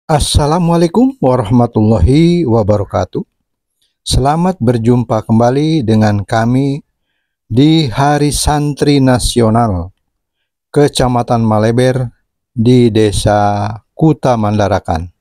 Assalamualaikum warahmatullahi wabarakatuh. Selamat berjumpa kembali dengan kami di Hari Santri Nasional Kecamatan Maleber di Desa Kuta Mandarakan.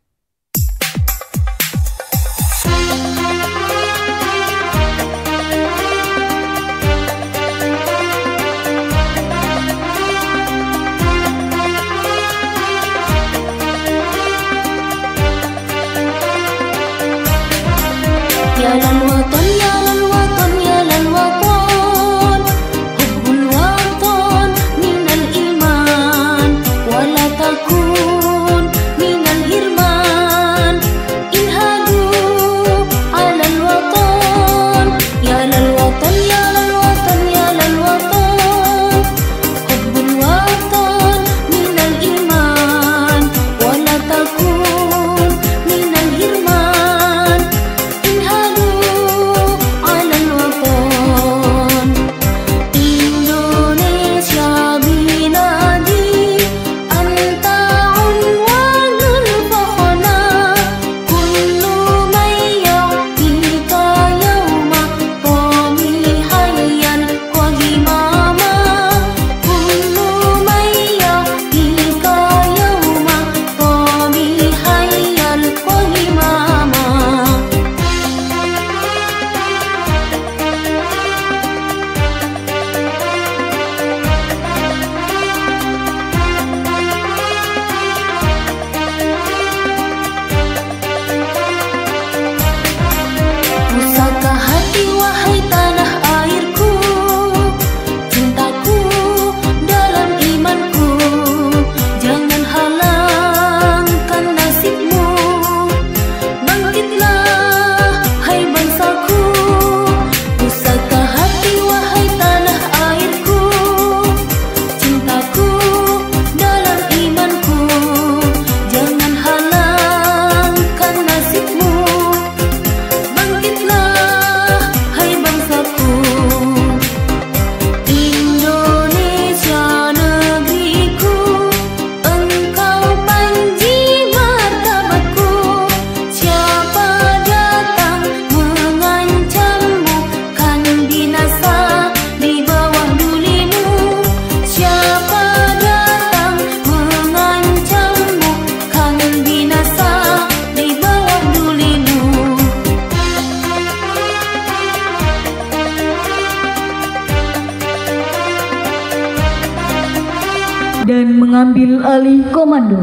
Dan mengambil alih komando.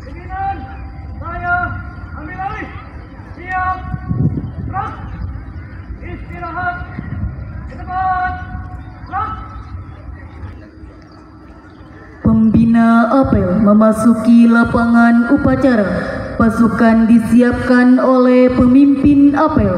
Pimpinan, saya ambil alih. Siap, gerak, istirahat, ke depan, gerak. Pembina apel memasuki lapangan upacara. Pasukan disiapkan oleh pemimpin apel.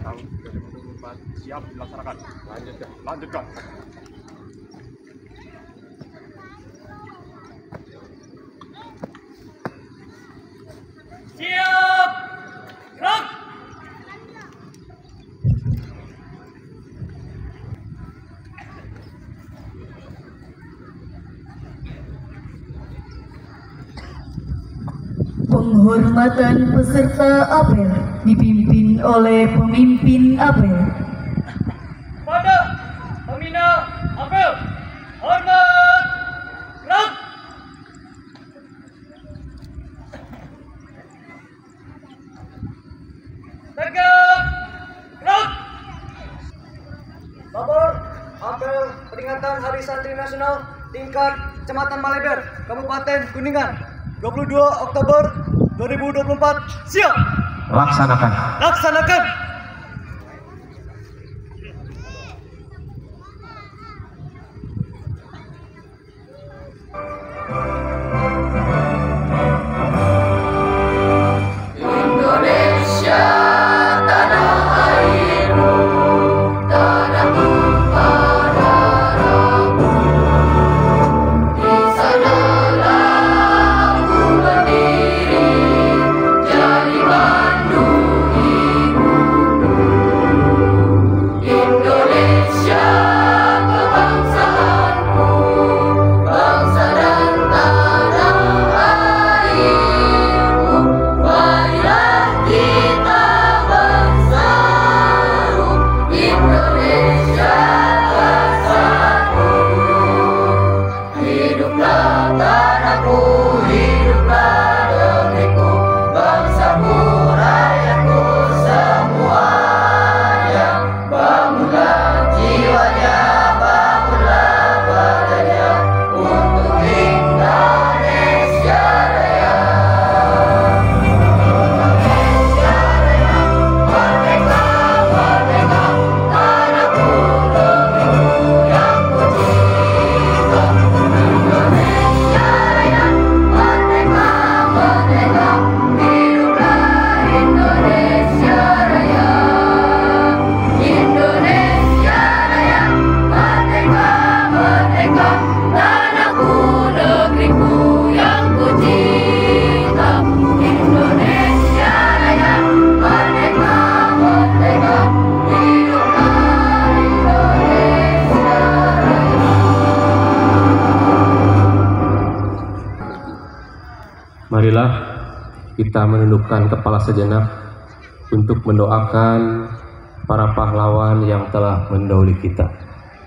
Tahun 2024 siap dilaksanakan. Lanjutkan. Siap, gerak. Penghormatan peserta apel dipimpin oleh pemimpin apel. Pada pembina apel, hormat, gerak. Tegak, gerak. Lapor apel peringatan Hari Santri Nasional tingkat Kecamatan Maleber, Kabupaten Kuningan, 22 Oktober 2024. Siap. Laksanakan. Marilah kita menundukkan kepala sejenak untuk mendoakan para pahlawan yang telah mendahului kita.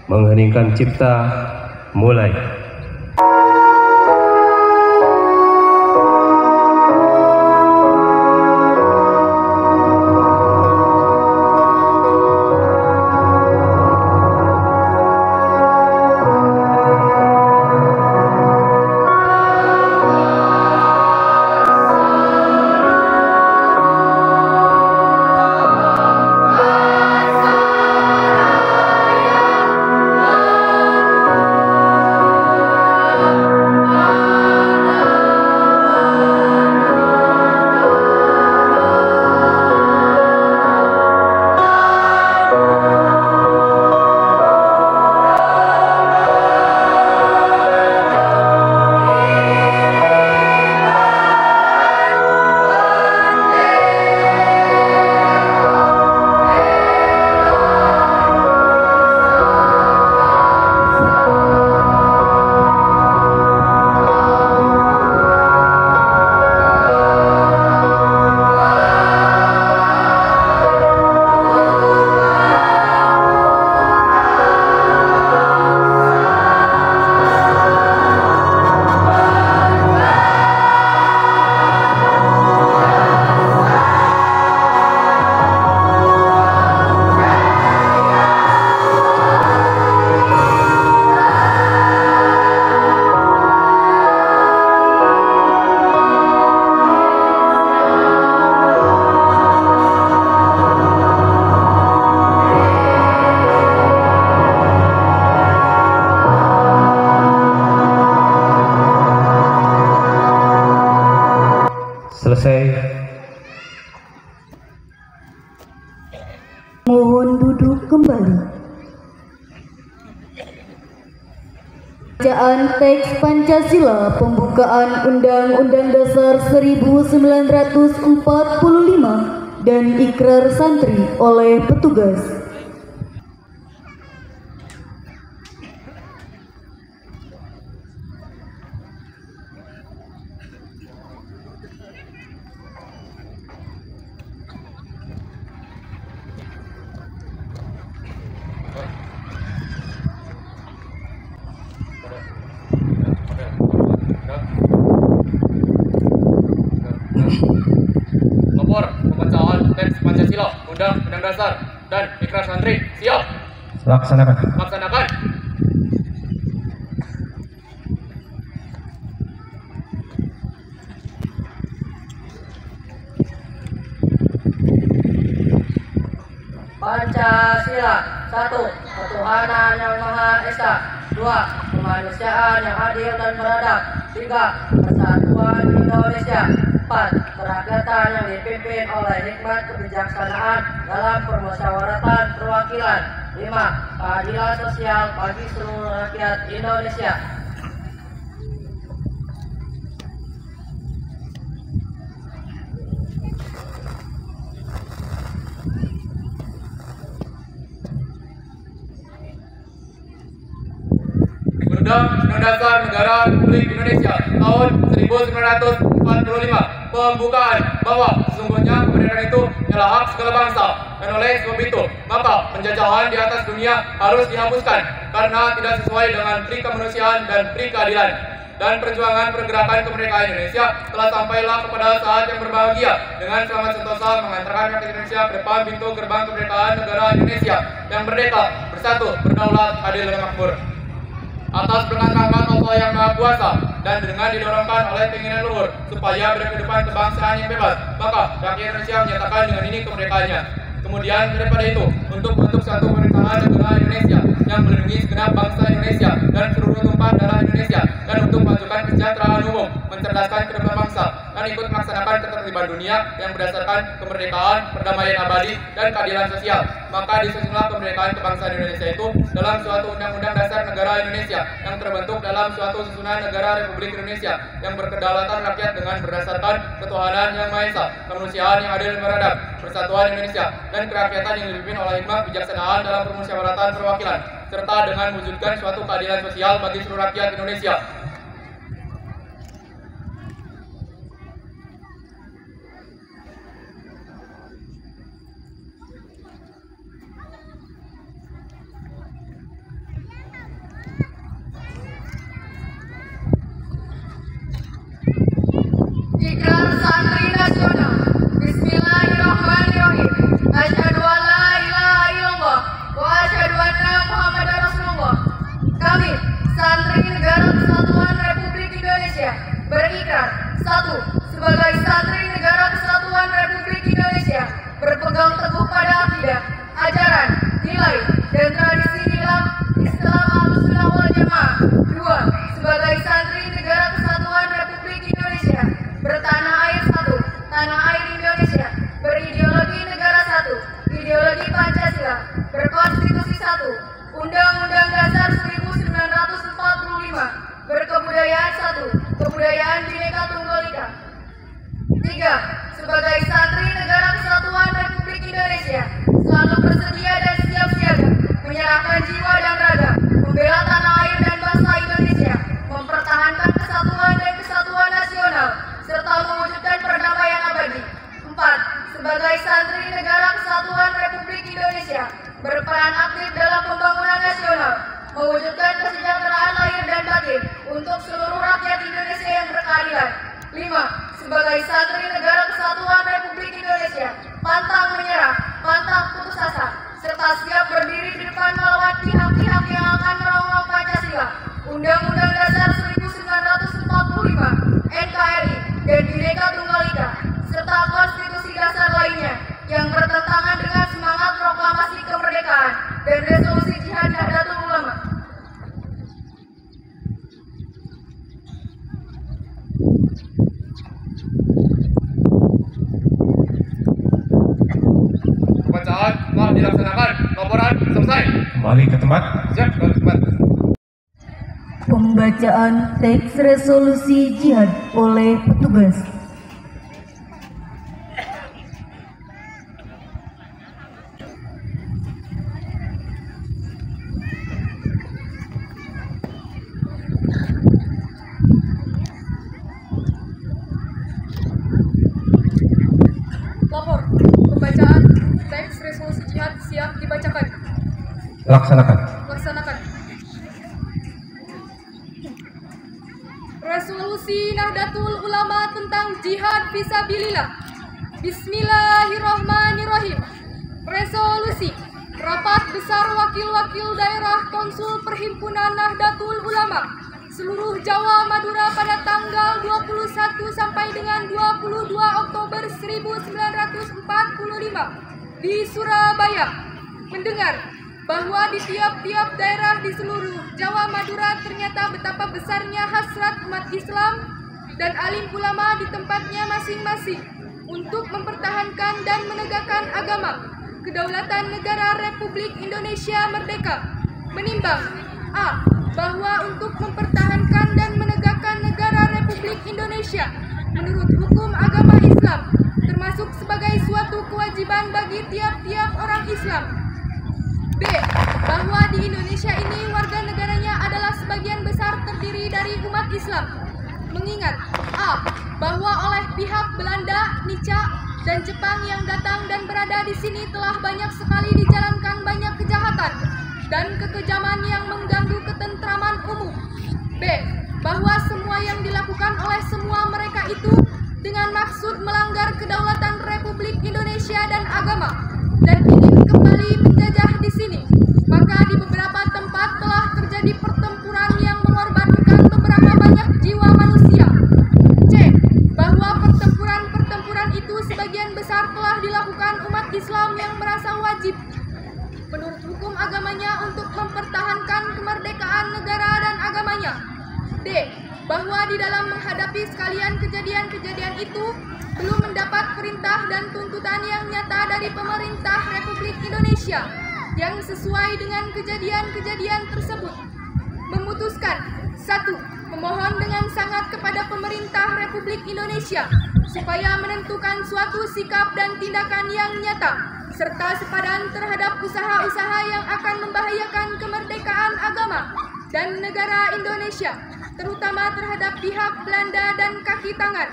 Mengheningkan cipta, mulai. Selesai. Mohon duduk kembali. Bacaan teks Pancasila pembukaan Undang-Undang Dasar 1945 dan Ikrar Santri oleh petugas. Lapor pembacaan teks Pancasila, Undang-Undang Dasar, dan Ikrar Santri. Siap. Laksanakan. Laksanakan. Pancasila. 1. Ketuhanan yang Maha Esa. 2. Kemanusiaan yang adil dan beradab. 3. Persatuan Indonesia. 4. Kerakyatan yang dipimpin oleh hikmat kebijaksanaan dalam permusyawaratan perwakilan. 5. Keadilan sosial bagi seluruh rakyat Indonesia. Undang-Undang Dasar Negara Republik Indonesia tahun 1945 pembukaan bahwa sesungguhnya kemerdekaan itu adalah hak segala bangsa, dan oleh sebab itu maka penjajahan di atas dunia harus dihapuskan karena tidak sesuai dengan pri kemanusiaan dan pri keadilan. Dan perjuangan pergerakan kemerdekaan Indonesia telah sampailah kepada saat yang berbahagia dengan selamat sentosa mengantarkan rakyat Indonesia ke depan pintu gerbang kemerdekaan negara Indonesia yang merdeka, bersatu, berdaulat, adil dan makmur. Atas berkat rahmat Allah yang Maha Kuasa dan dengan didorongkan oleh keinginan luhur supaya berkehidupan kebangsaan yang bebas, maka rakyat Indonesia menyatakan dengan ini kemerdekaannya. Kemudian daripada itu, untuk bentuk satu pemerintahan negara Indonesia yang melindungi segenap bangsa Indonesia dan seluruh tumpah darah Indonesia, dan untuk memajukan kesejahteraan umum, mencerdaskan kedua bangsa, dan ikut melaksanakan ketertiban dunia yang berdasarkan kemerdekaan, perdamaian abadi, dan keadilan sosial. Maka disusunlah kemerdekaan kebangsaan Indonesia itu dalam suatu undang-undang dasar negara Indonesia yang terbentuk dalam suatu susunan negara Republik Indonesia yang berkedaulatan rakyat dengan berdasarkan ketuhanan yang Maha Esa, kemanusiaan yang adil dan beradab, persatuan Indonesia, dan kerakyatan yang dipimpin oleh hikmat kebijaksanaan dalam permusyawaratan perwakilan, serta dengan mewujudkan suatu keadilan sosial bagi seluruh rakyat Indonesia. Nasional. Bismillahirrahmanirrahim. Asyhadu an la ilaha illallah wa asyhadu anna Muhammadar Rasulullah. Kami, Santri Negara Kesatuan Republik Indonesia, berikrar. 1. Sebagai Santri Negara Kesatuan Republik Indonesia, berpegang teguh pada akidah, ajaran, nilai, dan tradisi dalam Islam Ahlussunnah wal Jamaah. 2. Sebagai Santri Negara Kesatuan Republik Indonesia, bertanah air satu, tanah air Indonesia, berideologi negara satu, ideologi Pancasila, berkonstitusi satu, Undang-Undang Dasar 1945, berkebudayaan satu, kebudayaan Bhinneka Tunggal Ika. 3. Sebagai Santri Negara Kesatuan Republik Indonesia, selalu bersedia dan siap siaga menyerahkan jiwa dan raga, membela tanah air dan bangsa Indonesia, mempertahankan kesatuan dan kesatuan nasional, serta mewujudkan perdamaian abadi. 4. Sebagai Santri Negara Kesatuan Republik Indonesia, berperan aktif dalam pembangunan nasional, mewujudkan kesejahteraan lahir dan batin untuk seluruh rakyat Indonesia yang berkeadilan. 5. Sebagai Santri Negara Kesatuan Republik Indonesia, pantang menyerah, pantang putus asa, serta siap berdiri di depan melawan pihak-pihak yang akan merongrong Pancasila, Undang-Undang Dasar 1945, NKRI, dan Bhinneka Tunggal Ika, serta konstitusi dasar lainnya yang bertentangan dengan semangat proklamasi kemerdekaan dan resolusi Jihad Nahdlatul Ulama. Pembacaan telah dilaksanakan. Laporan selesai. Kembali ke tempat. Siap, kembali ke tempat. Pembacaan teks resolusi jihad oleh petugas. Lapor, pembacaan teks resolusi jihad siap dibacakan. Laksanakan. Laksanakan. Resolusi Nahdlatul Ulama tentang jihad fisabilillah. Bismillahirrahmanirrahim. Resolusi Rapat Besar Wakil-Wakil Daerah Konsul Perhimpunan Nahdlatul Ulama seluruh Jawa Madura pada tanggal 21 sampai dengan 22 Oktober 1945 di Surabaya mendengar bahwa di tiap-tiap daerah di seluruh Jawa Madura ternyata betapa besarnya hasrat umat Islam dan alim ulama di tempatnya masing-masing untuk mempertahankan dan menegakkan agama, kedaulatan negara Republik Indonesia merdeka. Menimbang A. Bahwa untuk mempertahankan dan menegakkan negara Republik Indonesia menurut hukum agama Islam termasuk sebagai suatu kewajiban bagi tiap-tiap orang Islam. B. Bahwa di Indonesia ini warga negaranya adalah sebagian besar terdiri dari umat Islam. Mengingat A. Bahwa oleh pihak Belanda, Nica, dan Jepang yang datang dan berada di sini telah banyak sekali dijalankan banyak kejahatan dan kekejaman yang mengganggu ketentraman umum. B. Bahwa semua yang dilakukan oleh semua mereka itu dengan maksud melanggar kedaulatan Republik Indonesia dan agama dan ingin kembali menjajah di sini. Maka di beberapa tempat telah terjadi pertempuran yang mengorbankan beberapa banyak jiwa manusia. C. Bahwa pertempuran itu sebagian besar telah dilakukan umat Islam yang merasa wajib menurut hukum agamanya untuk mempertahankan kemerdekaan negara dan agamanya. D. Bahwa di dalam menghadapi sekalian kejadian-kejadian itu belum mendapat perintah dan tuntutan yang nyata dari pemerintah Republik Indonesia yang sesuai dengan kejadian-kejadian tersebut. Memutuskan 1. Memohon dengan sangat kepada pemerintah Republik Indonesia supaya menentukan suatu sikap dan tindakan yang nyata serta sepadan terhadap usaha-usaha yang akan membahayakan kemerdekaan agama dan negara Indonesia, terutama terhadap pihak Belanda dan kaki tangan.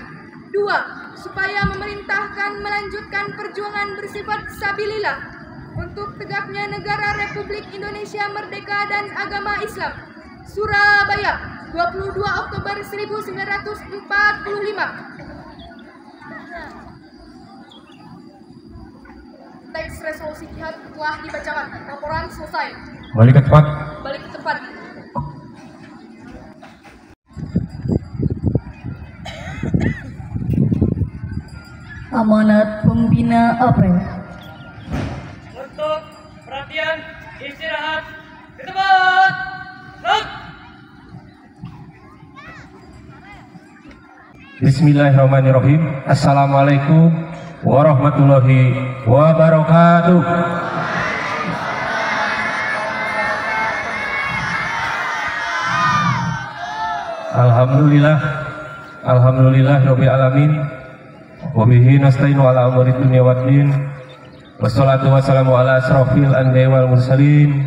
2. Supaya memerintahkan melanjutkan perjuangan bersifat sabilillah untuk tegaknya negara Republik Indonesia merdeka dan agama Islam. Surabaya, 22 Oktober 1945. Teks resolusi jihad telah dibacakan. Laporan selesai. Balik ke tempat. Balik ke tempat. Amanat Pembina Apel. Untuk perhatian, istirahat, ke tempat. Gerak. Bismillahirrahmanirrahim. Assalamualaikum warahmatullahi wabarakatuh. Alhamdulillah rabbil alamin. Wa bihi nasta'inu ala umuri dunya waddin. Wassalatu wassalamu ala asrofil anbiya'i wal mursalin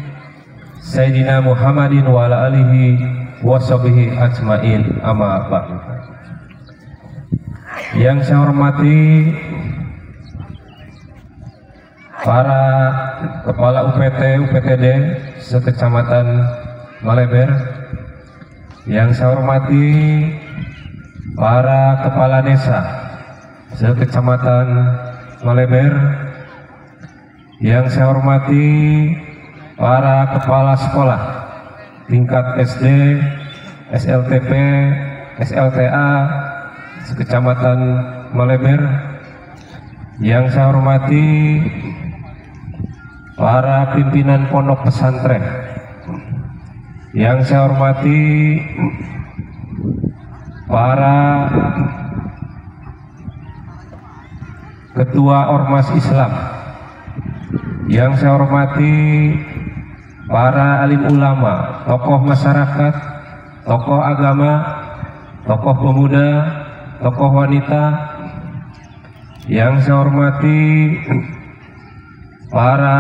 Sayyidina Muhammadin wa ala alihi wa sahbihi ajmain. Amma ba'du. Yang saya hormati para kepala UPT, UPTD sekecamatan Maleber. Yang saya hormati para kepala desa sekecamatan Maleber. Yang saya hormati para kepala sekolah tingkat SD, SLTP, SLTA sekecamatan Maleber. Yang saya hormati para pimpinan pondok pesantren. Yang saya hormati para ketua ormas Islam. Yang saya hormati para alim ulama, tokoh masyarakat, tokoh agama, tokoh pemuda, tokoh wanita. Yang saya hormati para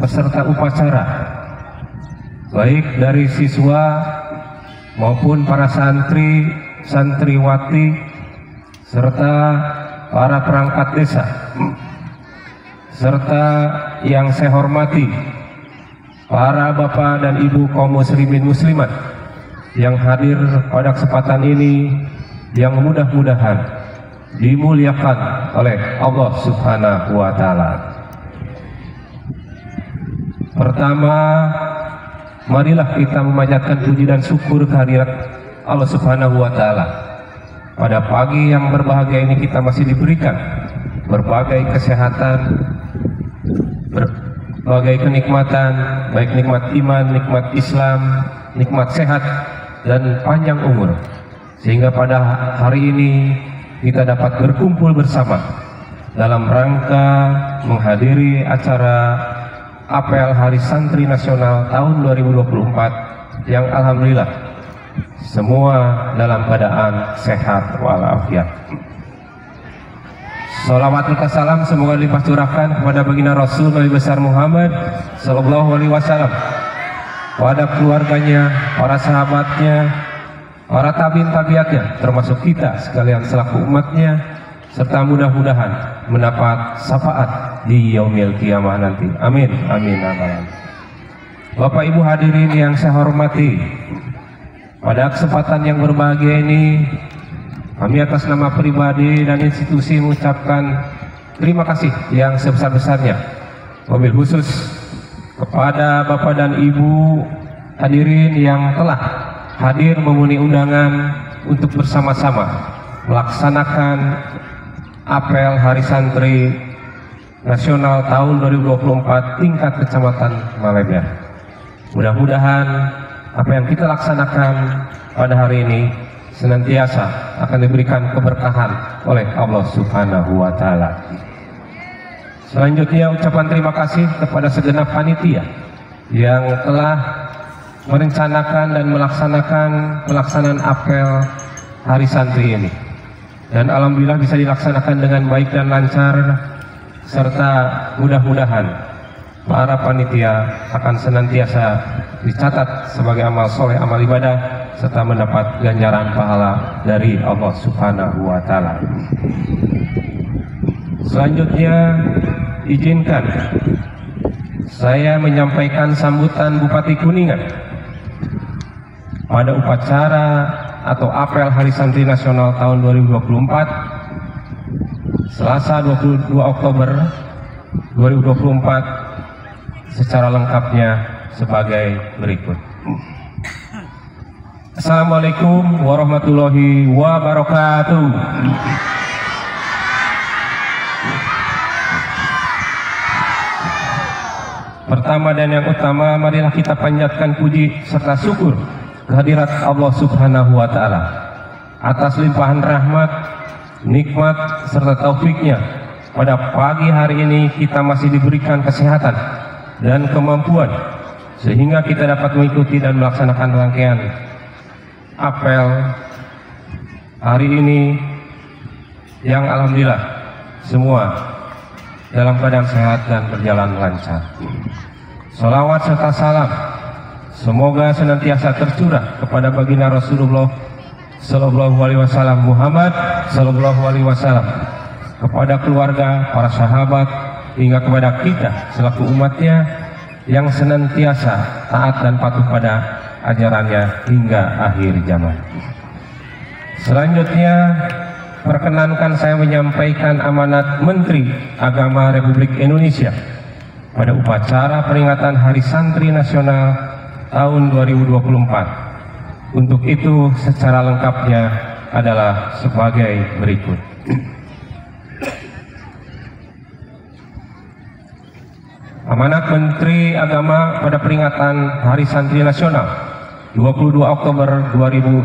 peserta upacara, baik dari siswa maupun para santri, santriwati, serta para perangkat desa, serta yang saya hormati para bapak dan ibu kaum muslimin muslimat yang hadir pada kesempatan ini, yang mudah-mudahan dimuliakan oleh Allah Subhanahu wa Ta'ala. Pertama, marilah kita memanjatkan puji dan syukur kehadirat Allah Subhanahu wa Ta'ala. Pada pagi yang berbahagia ini kita masih diberikan berbagai kesehatan, berbagai kenikmatan, baik nikmat iman, nikmat Islam, nikmat sehat, dan panjang umur. Sehingga pada hari ini kita dapat berkumpul bersama dalam rangka menghadiri acara apel Hari Santri Nasional tahun 2024 yang alhamdulillah semua dalam keadaan sehat walafiat. Salawat dan salam semoga dilimpah curahkan kepada baginda Rasul Nabi besar Muhammad sallallahu alaihi wasallam, pada keluarganya, para sahabatnya, para tabiin tabiatnya, termasuk kita sekalian selaku umatnya, serta mudah-mudahan mendapat syafaat di yaumil qiyamah nanti. Amin, amin, amin. Bapak Ibu hadirin yang saya hormati, pada kesempatan yang berbahagia ini, kami atas nama pribadi dan institusi mengucapkan terima kasih yang sebesar-besarnya, wabil khusus kepada Bapak dan Ibu hadirin yang telah hadir memenuhi undangan untuk bersama-sama melaksanakan apel Hari Santri Nasional tahun 2024 tingkat Kecamatan Maleber. Mudah-mudahan apa yang kita laksanakan pada hari ini senantiasa akan diberikan keberkahan oleh Allah Subhanahu wa Ta'ala. Selanjutnya ucapan terima kasih kepada segenap panitia yang telah merencanakan dan melaksanakan pelaksanaan apel Hari Santri ini, dan alhamdulillah bisa dilaksanakan dengan baik dan lancar, serta mudah-mudahan para panitia akan senantiasa dicatat sebagai amal soleh, amal ibadah, serta mendapat ganjaran pahala dari Allah Subhanahu wa Ta'ala. Selanjutnya izinkan saya menyampaikan sambutan Bupati Kuningan pada upacara atau apel Hari Santri Nasional tahun 2024 Selasa 22 Oktober 2024 secara lengkapnya sebagai berikut. Assalamualaikum warahmatullahi wabarakatuh. Pertama dan yang utama, marilah kita panjatkan puji serta syukur kehadirat Allah Subhanahu wa Ta'ala atas limpahan rahmat, nikmat serta taufiknya. Pada pagi hari ini kita masih diberikan kesehatan dan kemampuan sehingga kita dapat mengikuti dan melaksanakan rangkaian apel hari ini yang alhamdulillah semua dalam keadaan sehat dan berjalan lancar. Salawat serta salam semoga senantiasa tercurah kepada baginda Rasulullah Sallallahu Alaihi Wasallam, Muhammad Sallallahu Alaihi Wasallam, kepada keluarga, para sahabat, hingga kepada kita selaku umatnya yang senantiasa taat dan patuh pada ajarannya hingga akhir zaman. Selanjutnya, perkenankan saya menyampaikan amanat Menteri Agama Republik Indonesia pada upacara peringatan Hari Santri Nasional tahun 2024. Untuk itu secara lengkapnya adalah sebagai berikut. Amanat Menteri Agama pada peringatan Hari Santri Nasional 22 Oktober 2024.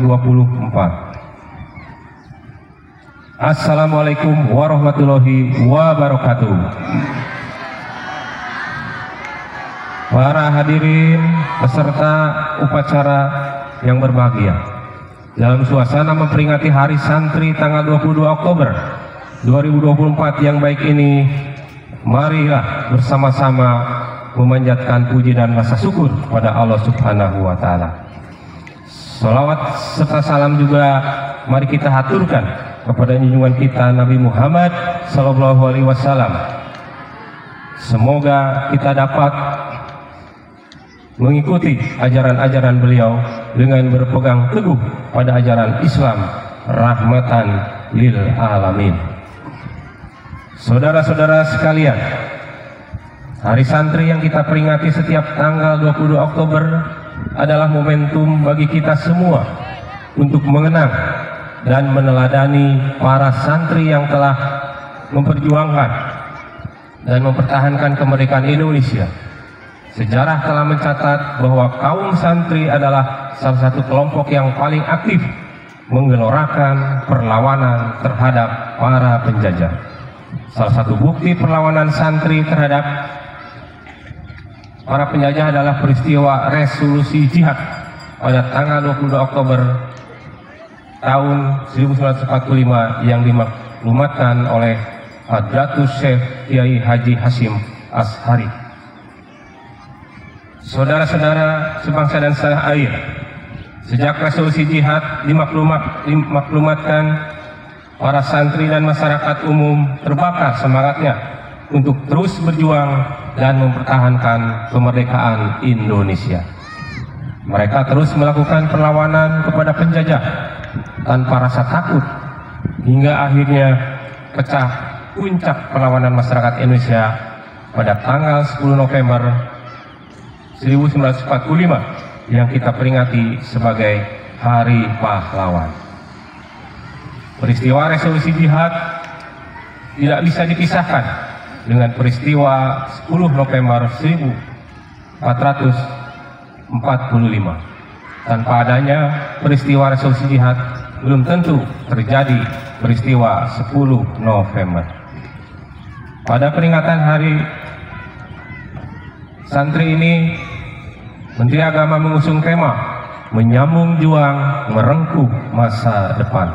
Assalamualaikum warahmatullahi wabarakatuh. Para hadirin peserta upacara yang berbahagia, dalam suasana memperingati Hari Santri tanggal 22 Oktober 2024 yang baik ini, marilah bersama-sama memanjatkan puji dan rasa syukur pada Allah Subhanahu wa Ta'ala. Salawat serta salam juga mari kita haturkan kepada junjungan kita Nabi Muhammad Sallallahu Alaihi Wasallam. Semoga kita dapat mengikuti ajaran-ajaran beliau dengan berpegang teguh pada ajaran Islam rahmatan lil alamin. Saudara-saudara sekalian, Hari Santri yang kita peringati setiap tanggal 22 Oktober adalah momentum bagi kita semua untuk mengenang dan meneladani para santri yang telah memperjuangkan dan mempertahankan kemerdekaan Indonesia. Sejarah telah mencatat bahwa kaum santri adalah salah satu kelompok yang paling aktif menggelorakan perlawanan terhadap para penjajah. Salah satu bukti perlawanan santri terhadap para penjajah adalah peristiwa resolusi jihad pada tanggal 22 Oktober tahun 1945 yang dimaklumatkan oleh Hadratus Syekh Kiai Haji Hasyim Ashari. Saudara-saudara sebangsa dan setanah air, sejak resolusi jihad dimaklumatkan, para santri dan masyarakat umum terbakar semangatnya untuk terus berjuang dan mempertahankan kemerdekaan Indonesia. Mereka terus melakukan perlawanan kepada penjajah tanpa rasa takut, hingga akhirnya pecah puncak perlawanan masyarakat Indonesia pada tanggal 10 November 1945 yang kita peringati sebagai Hari Pahlawan. Peristiwa resolusi jihad tidak bisa dipisahkan dengan peristiwa 10 November 1445. Tanpa adanya peristiwa resolusi jihad, belum tentu terjadi peristiwa 10 November. Pada peringatan Hari Santri ini, Menteri Agama mengusung tema menyambung juang merengkuh masa depan.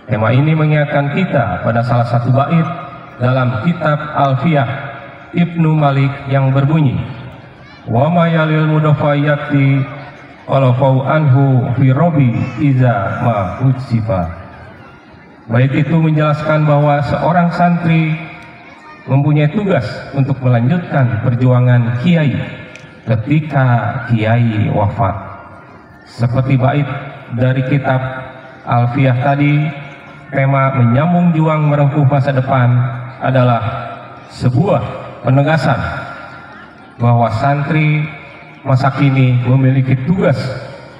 Tema ini mengingatkan kita pada salah satu bait dalam kitab Alfiyah Ibnu Malik yang berbunyi, wa mayalil mudafayati qalafau anhu fi robi iza ma utsifa. Bait itu menjelaskan bahwa seorang santri mempunyai tugas untuk melanjutkan perjuangan kiai ketika kiai wafat. Seperti bait dari kitab Alfiyah tadi, tema menyambung juang merengkuh masa depan adalah sebuah penegasan bahwa santri masa kini memiliki tugas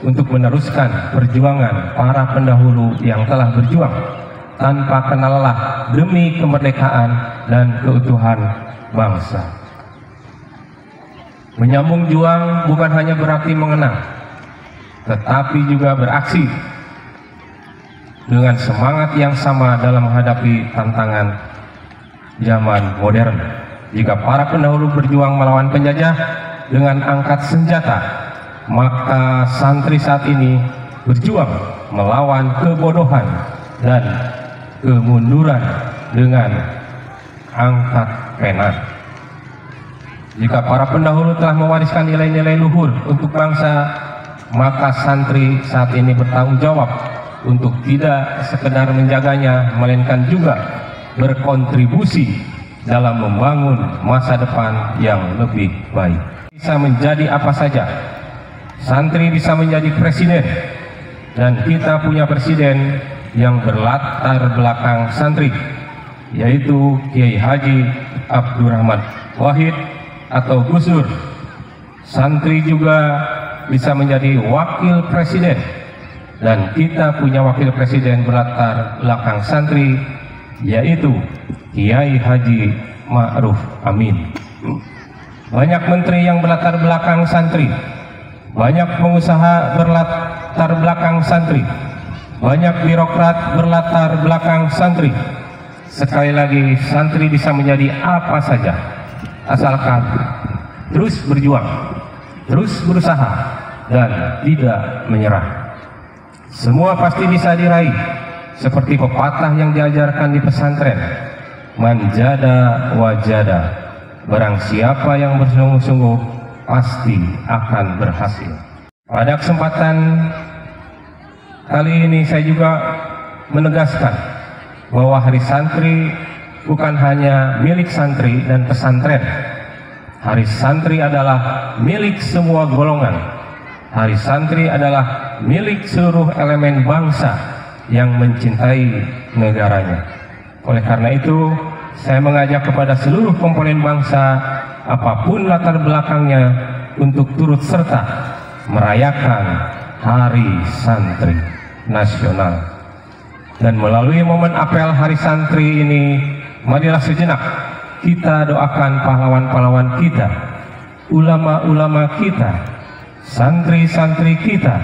untuk meneruskan perjuangan para pendahulu yang telah berjuang tanpa kenal lelah demi kemerdekaan dan keutuhan bangsa. Menyambung juang bukan hanya berarti mengenang, tetapi juga beraksi dengan semangat yang sama dalam menghadapi tantangan zaman modern. Jika para pendahulu berjuang melawan penjajah dengan angkat senjata, maka santri saat ini berjuang melawan kebodohan dan kemunduran dengan angkat pena. Jika para pendahulu telah mewariskan nilai-nilai luhur untuk bangsa, maka santri saat ini bertanggung jawab untuk tidak sekedar menjaganya, melainkan juga berkontribusi dalam membangun masa depan yang lebih baik. Bisa menjadi apa saja, santri bisa menjadi presiden, dan kita punya presiden yang berlatar belakang santri, yaitu Kiai Haji Abdurrahman Wahid atau Gus Dur. Santri juga bisa menjadi wakil presiden, dan kita punya wakil presiden berlatar belakang santri, yaitu Kiai Haji Ma'ruf Amin. Banyak menteri yang berlatar belakang santri, banyak pengusaha berlatar belakang santri, banyak birokrat berlatar belakang santri. Sekali lagi, santri bisa menjadi apa saja, asalkan terus berjuang, terus berusaha, dan tidak menyerah. Semua pasti bisa diraih, seperti pepatah yang diajarkan di pesantren, manjada wajada, barang siapa yang bersungguh-sungguh pasti akan berhasil. Pada kesempatan kali ini saya juga menegaskan bahwa Hari Santri bukan hanya milik santri dan pesantren. Hari Santri adalah milik semua golongan. Hari Santri adalah milik seluruh elemen bangsa yang mencintai negaranya. Oleh karena itu, saya mengajak kepada seluruh komponen bangsa, apapun latar belakangnya, untuk turut serta merayakan Hari Santri Nasional. Dan melalui momen apel Hari Santri ini, marilah sejenak kita doakan pahlawan-pahlawan kita, ulama-ulama kita, santri-santri kita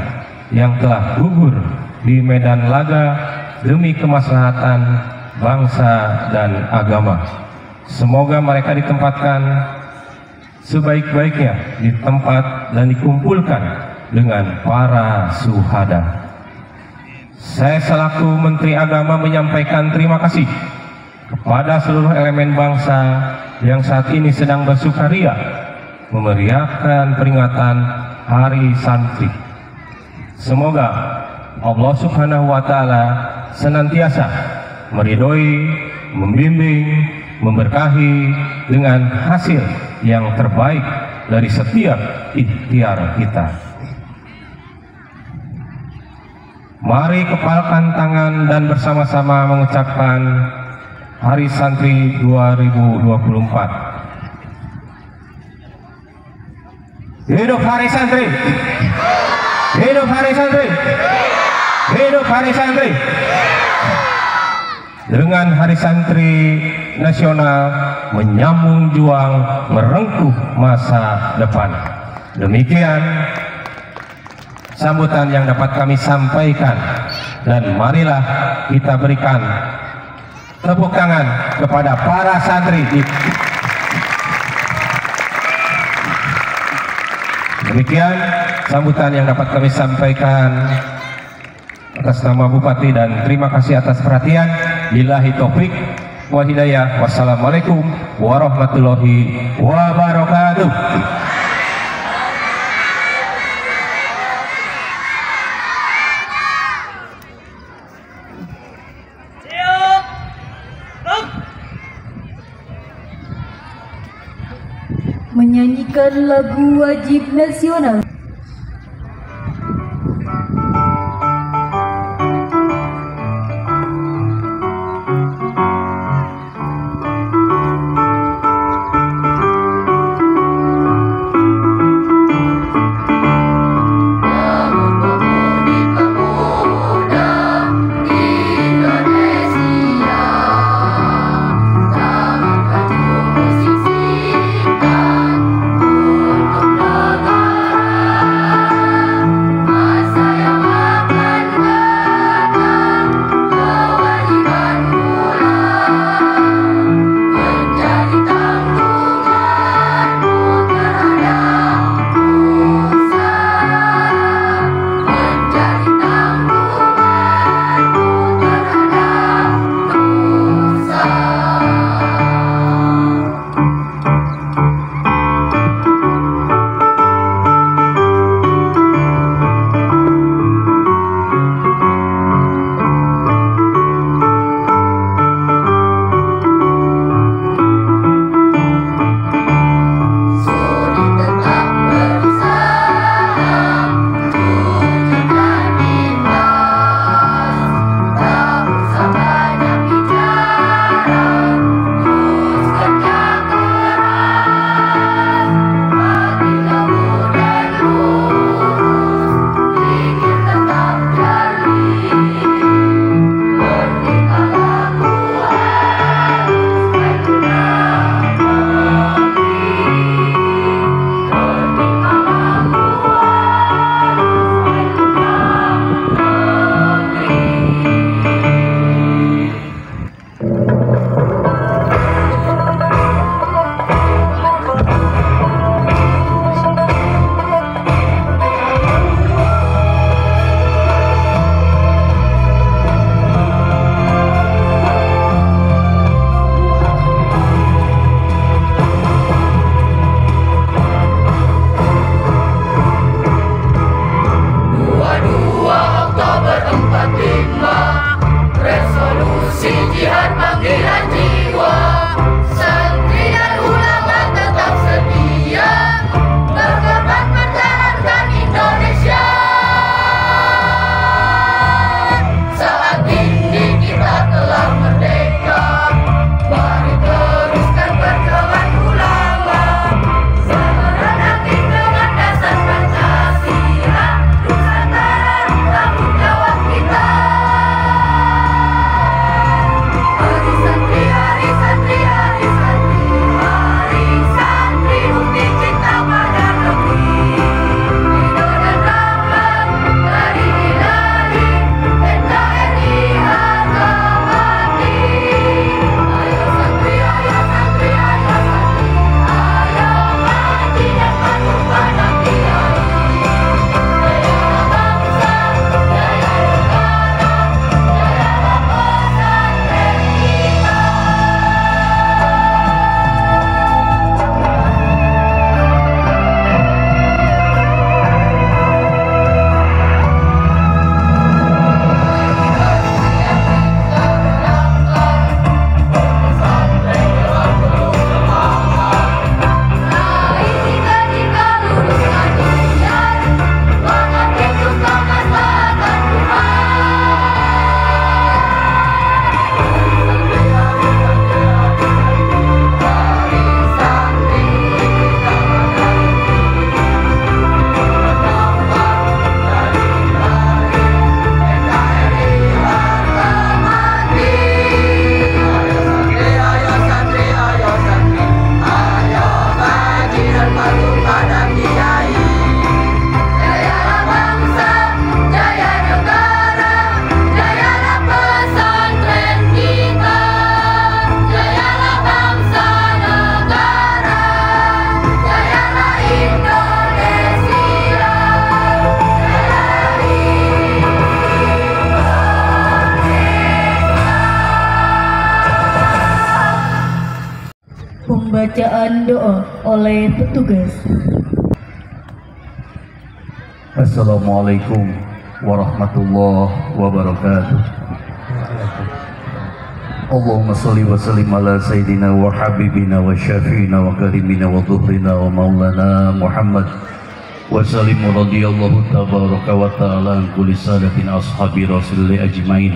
yang telah gugur di medan laga demi kemaslahatan bangsa dan agama. Semoga mereka ditempatkan sebaik-baiknya di tempat dan dikumpulkan dengan para syuhada. Saya selaku Menteri Agama menyampaikan terima kasih kepada seluruh elemen bangsa yang saat ini sedang bersukaria memeriahkan peringatan Hari Santri. Semoga Allah Subhanahu wa Ta'ala senantiasa meridhoi, membimbing, memberkahi dengan hasil yang terbaik dari setiap ikhtiar kita. Mari kepalkan tangan dan bersama-sama mengucapkan Hari Santri 2024. Hidup Hari Santri! Hidup Hari Santri! Hidup Hari Santri! Dengan Hari Santri Nasional menyambung juang merengkuh masa depan. Demikian sambutan yang dapat kami sampaikan, dan marilah kita berikan tepuk tangan kepada para santri. Demikian sambutan yang dapat kami sampaikan atas nama Bupati, dan terima kasih atas perhatian. Billahi taufik wa hidayah. Wassalamualaikum warahmatullahi wabarakatuh. Menyanyikan lagu wajib nasional. bacaan doa oleh petugas. Assalamualaikum warahmatullahi wabarakatuh. Allahumma salli wa sallim ala sayyidina wa habibina wa syafi'ina wa karimina wa dhuhrina wa maulana Muhammad wa sallim radiyallahu tabaraka wa ta'ala an kulli sadatin ashabi rasulillah ajmain.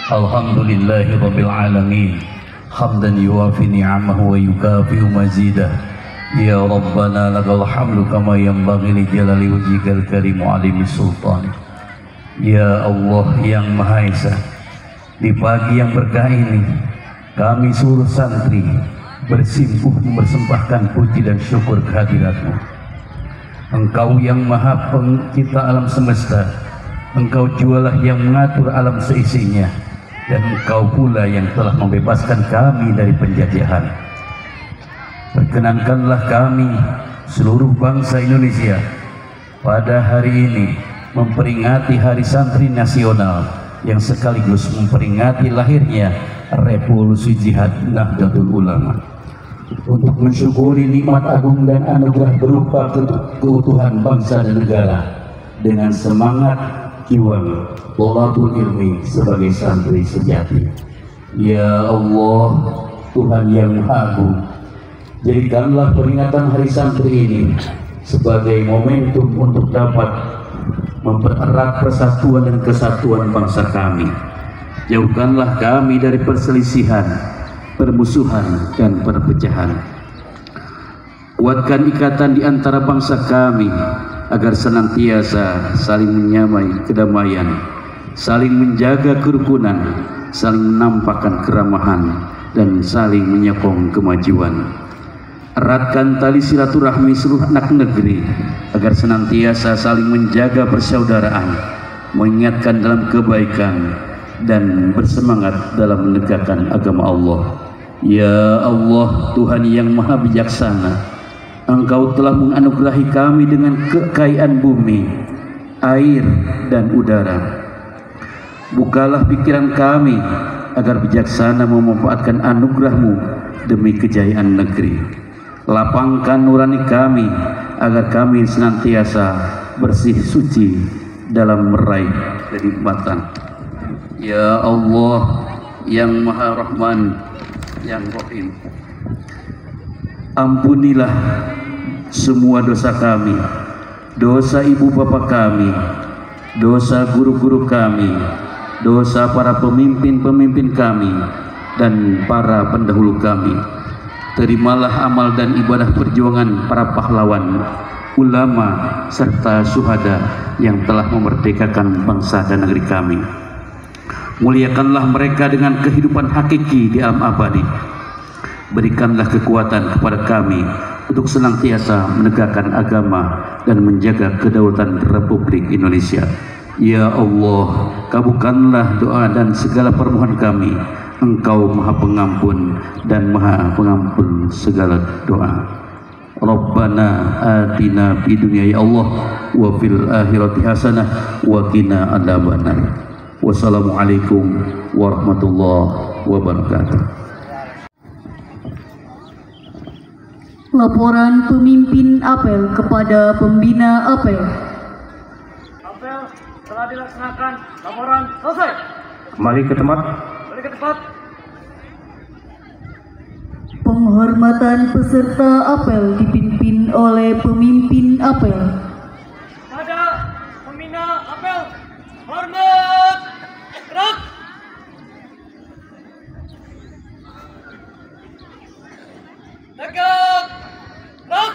Alhamdulillahi rabbil alamin hamdan yuwafi ni'amahu wa yukafi'u mazidah. Ya Rabbana lakal hamdu kama yanbaghi li jalali wajhikal karim wa alimi sultan. Ya Allah yang Maha Esa, di pagi yang berkah ini kami seluruh santri bersimpuh mempersembahkan puji dan syukur kehadirat-Mu. Engkau yang Maha Pencipta alam semesta, Engkau jualah yang mengatur alam seisinya, dan Engkau pula yang telah membebaskan kami dari penjajahan. Perkenankanlah kami seluruh bangsa Indonesia pada hari ini memperingati Hari Santri Nasional yang sekaligus memperingati lahirnya Revolusi Jihad Nahdlatul Ulama, untuk mensyukuri nikmat agung dan anugerah berupa keutuhan bangsa dan negara dengan semangat juang thalathul ilmi sebagai santri sejati. Ya Allah, Tuhan yang Maha Agung, jadikanlah peringatan Hari Santri ini sebagai momentum untuk dapat mempererat persatuan dan kesatuan bangsa kami. Jauhkanlah kami dari perselisihan, permusuhan, dan perpecahan. Kuatkan ikatan di antara bangsa kami agar senantiasa saling menyamai kedamaian, saling menjaga kerukunan, saling menampakkan keramahan, dan saling menyokong kemajuan. Eratkan tali silaturahmi seluruh anak negeri agar senantiasa saling menjaga persaudaraan, mengingatkan dalam kebaikan, dan bersemangat dalam menegakkan agama Allah. Ya Allah, Tuhan yang Maha Bijaksana, Engkau telah menganugerahi kami dengan kekayaan bumi, air, dan udara. Bukalah pikiran kami agar bijaksana memanfaatkan anugerah-Mu demi kejayaan negeri. Lapangkan nurani kami agar kami senantiasa bersih suci dalam meraih kenikmatan. Ya Allah yang Maha Rahman, yang Rahim, ampunilah semua dosa kami, dosa ibu bapa kami, dosa guru-guru kami, dosa para pemimpin-pemimpin kami, dan para pendahulu kami. Terimalah amal dan ibadah perjuangan para pahlawan, ulama, serta syuhada yang telah memerdekakan bangsa dan negeri kami. Muliakanlah mereka dengan kehidupan hakiki di alam abadi. Berikanlah kekuatan kepada kami untuk senantiasa menegakkan agama dan menjaga kedaulatan Republik Indonesia. Ya Allah, kabulkanlah doa dan segala permohonan kami. Engkau Maha Pengampun dan Maha Pengampun segala doa. Rabbana atina fid dunya ya Allah wa fil akhirati hasanah wa qina adzabannar. Wassalamualaikum warahmatullahi wabarakatuh. Laporan pemimpin apel kepada pembina apel. Apel telah dilaksanakan. Laporan selesai. Kembali ke tempat. Balik ke tempat. Penghormatan peserta apel dipimpin oleh pemimpin apel. Pada pembina apel, hormat, gerak. Tegak, gerak.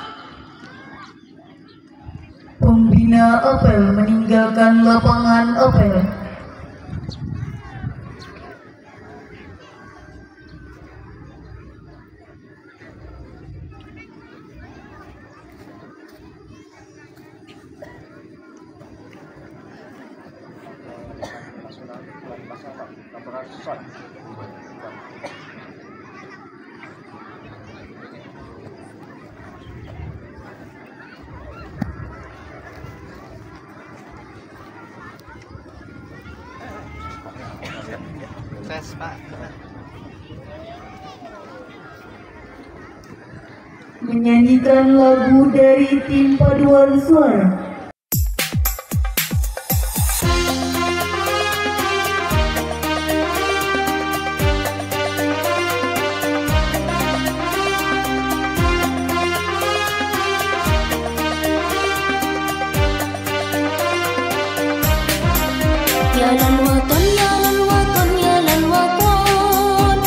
Pembina apel meninggalkan lapangan apel. Tes Pak. menyanyikan lagu dari tim paduan suara. Ya lal watan, ya lal watan, ya lal watan,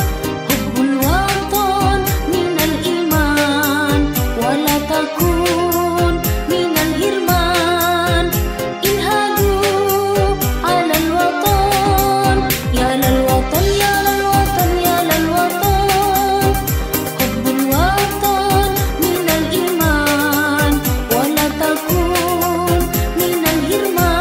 hubbul watan minal iman, wala takun minal hirman, inhadu alal watan, ya lal watan, ya lal watan, ya lal watan, hubbul watan minal iman, wala takun minal hirman.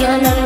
Ya lal